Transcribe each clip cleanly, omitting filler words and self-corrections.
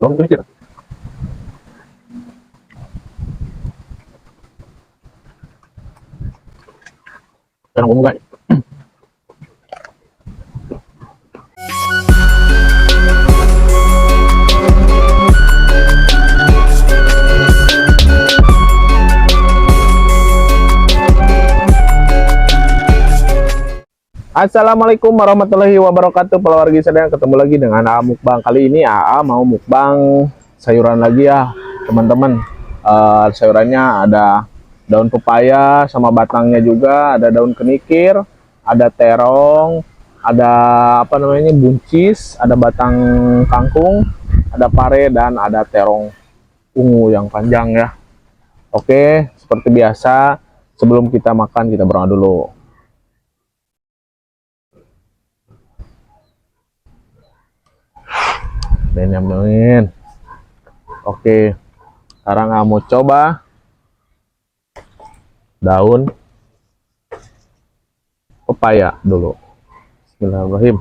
Daun kenikir. Terong ungu guys. Assalamualaikum warahmatullahi wabarakatuh, keluarga sedang ketemu lagi dengan AA Mukbang. Kali ini AA mau mukbang sayuran lagi ya teman-teman. Sayurannya ada daun pepaya sama batangnya juga, ada daun kenikir, ada terong, ada apa namanya buncis, ada batang kangkung, ada pare, dan ada terong ungu yang panjang ya. Oke, seperti biasa sebelum kita makan kita berdoa dulu. Benyamin. Oke, sekarang kamu coba daun pepaya dulu. Bismillahirrahmanirrahim.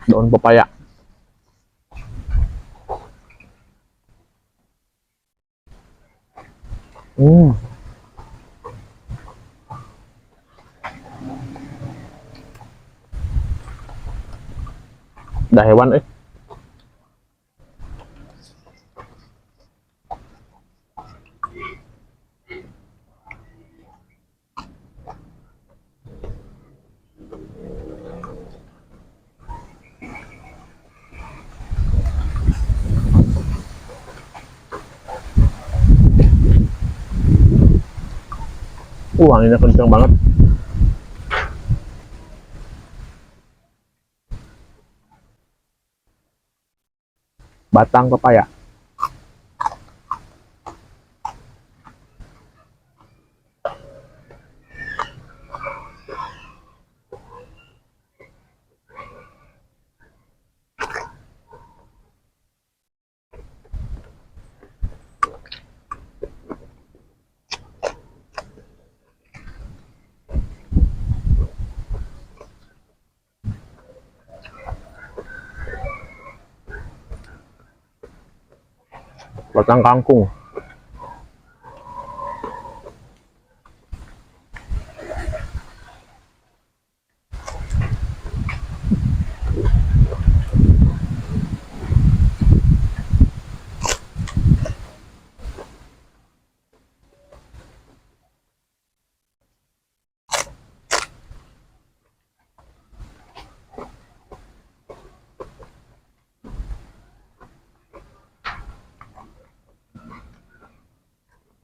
Daun pepaya. Hmm. Dah hewan wanginya kenceng banget. Batang pepaya. Batang kangkung.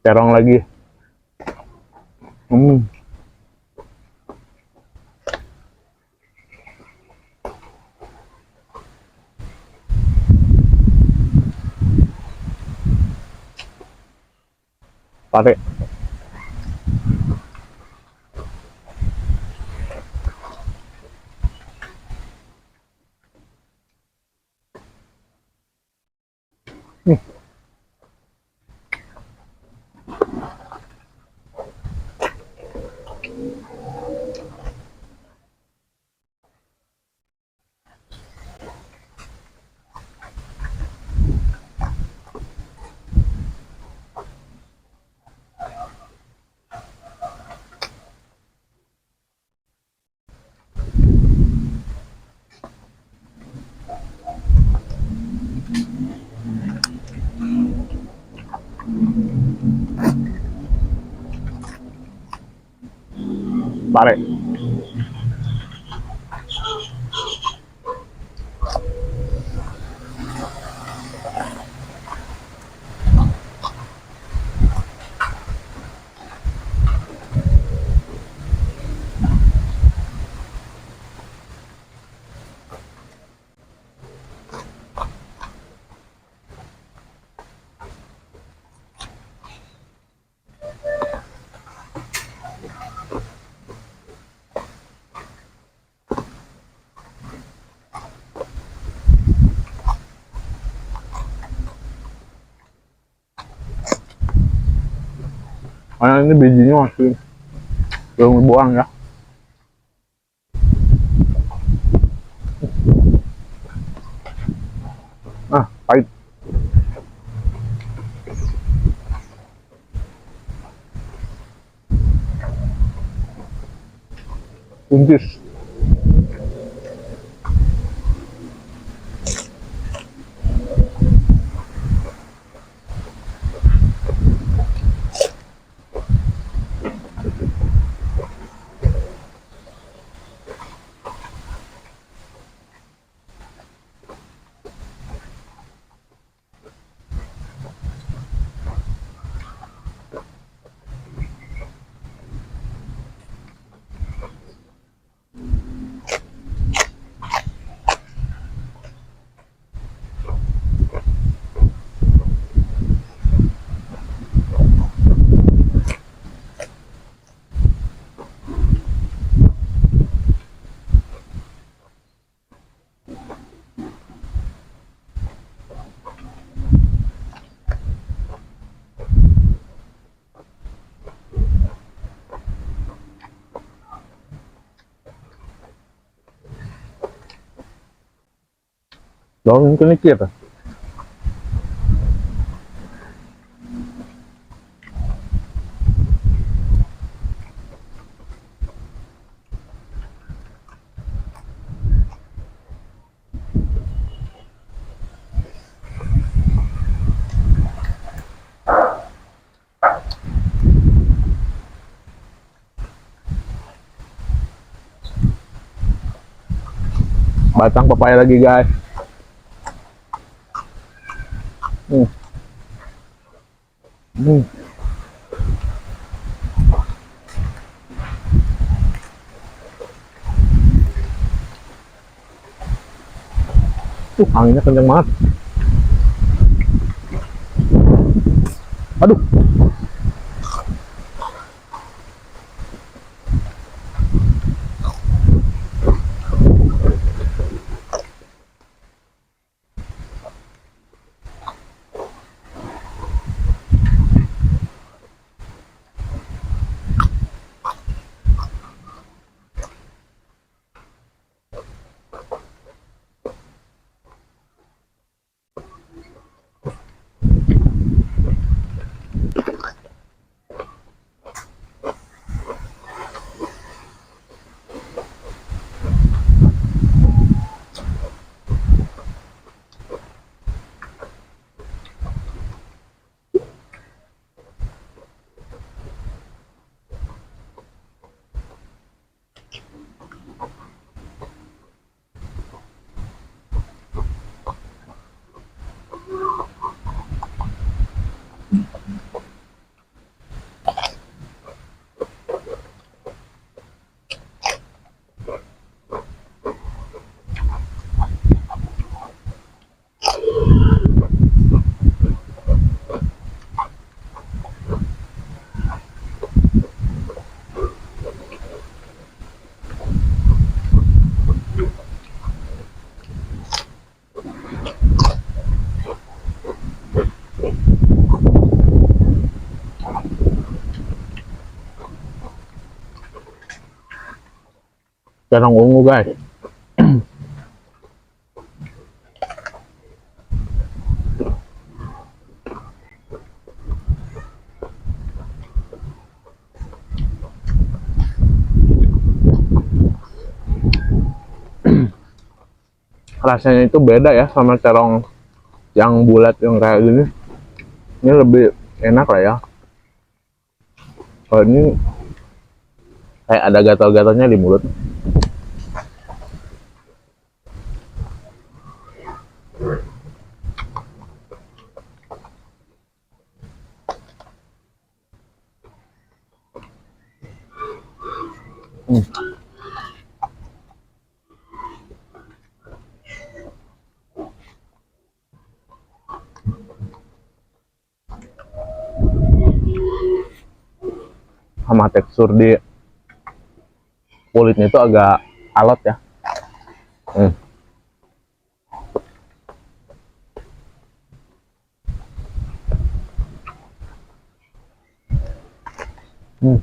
Terong lagi. Pare. Pare. Karena ini bijinya masih belum dibuang ya. Nah, pahit. Kuncis. Daun kenikir. Batang papaya lagi guys. Hmm. Hmm. Anginnya kenceng banget. Aduh. Terong ungu guys. Rasanya itu beda ya sama terong yang bulat yang kayak gini. Ini lebih enak lah ya. Kalau ini kayak ada gatal-gatalnya di mulut. Hmm. Sama tekstur di kulitnya itu agak alot ya. Hmm. Hmm.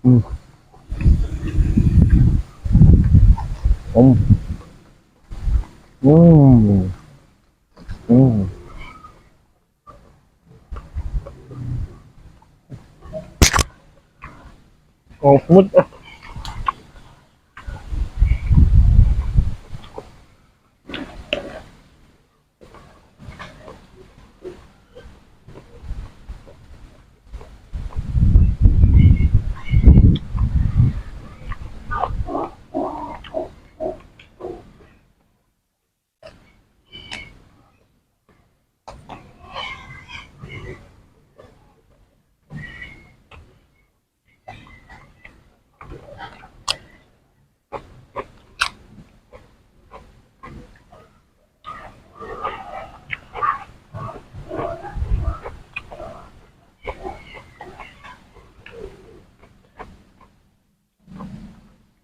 Hmm. Hmm. Hmm. Oh, smooth.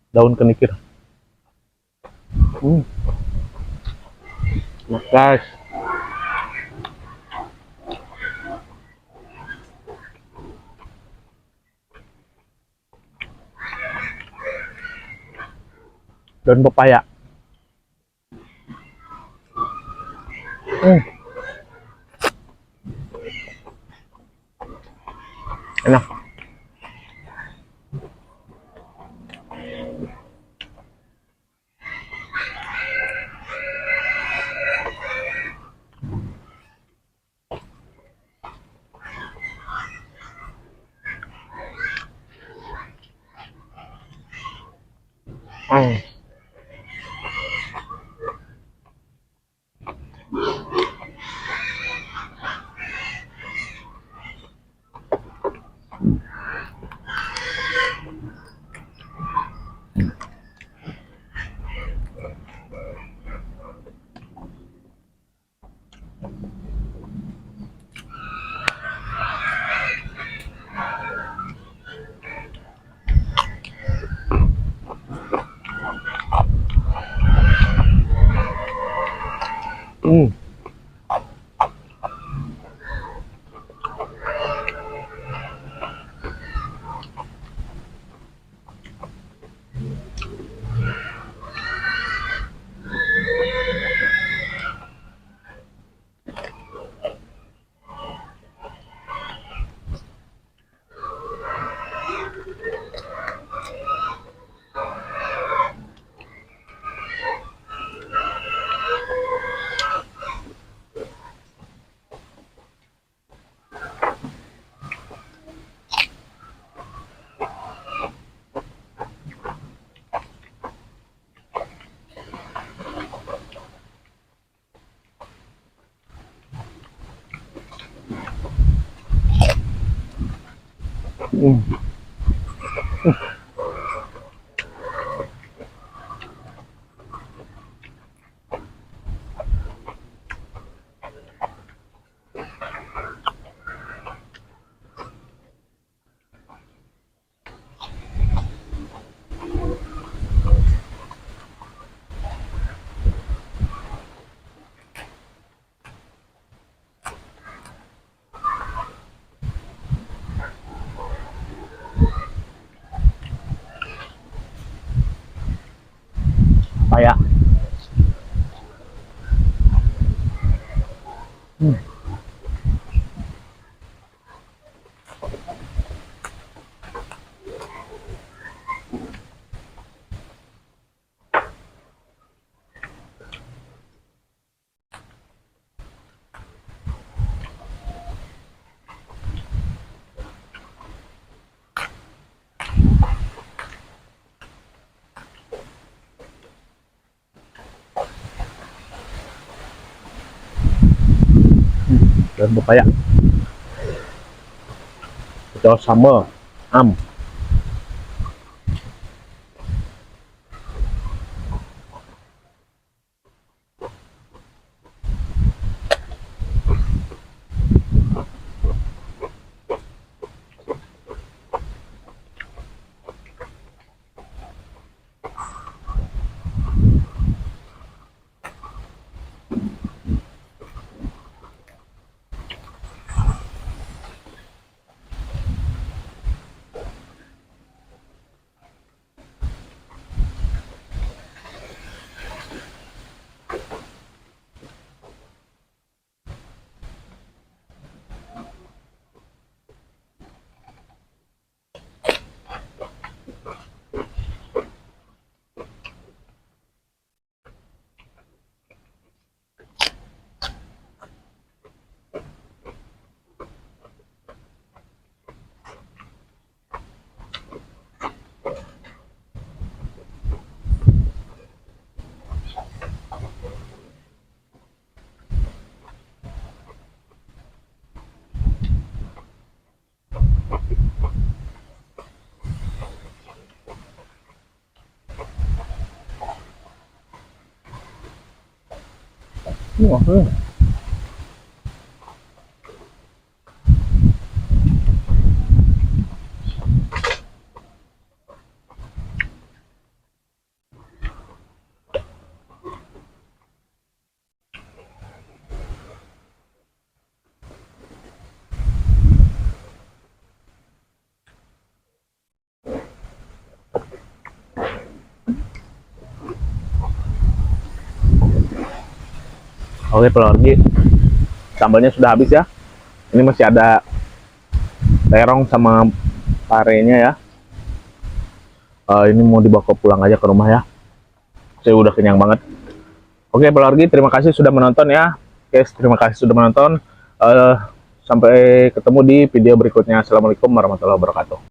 Daun kenikir. Hmm. Nah, guys. Daun pepaya. Hmm. Enak. Hmm. Hmm. Hmm. Pepaya. Hmm. Daun pepaya. Ito sambal. Am. Hmm. Oke, pelargi, sambalnya sudah habis ya. Ini masih ada terong sama parenya ya. Ini mau dibawa pulang aja ke rumah ya. Saya udah kenyang banget. Oke, pelargi, terima kasih sudah menonton ya. Guys, terima kasih sudah menonton. Sampai ketemu di video berikutnya. Assalamualaikum warahmatullahi wabarakatuh.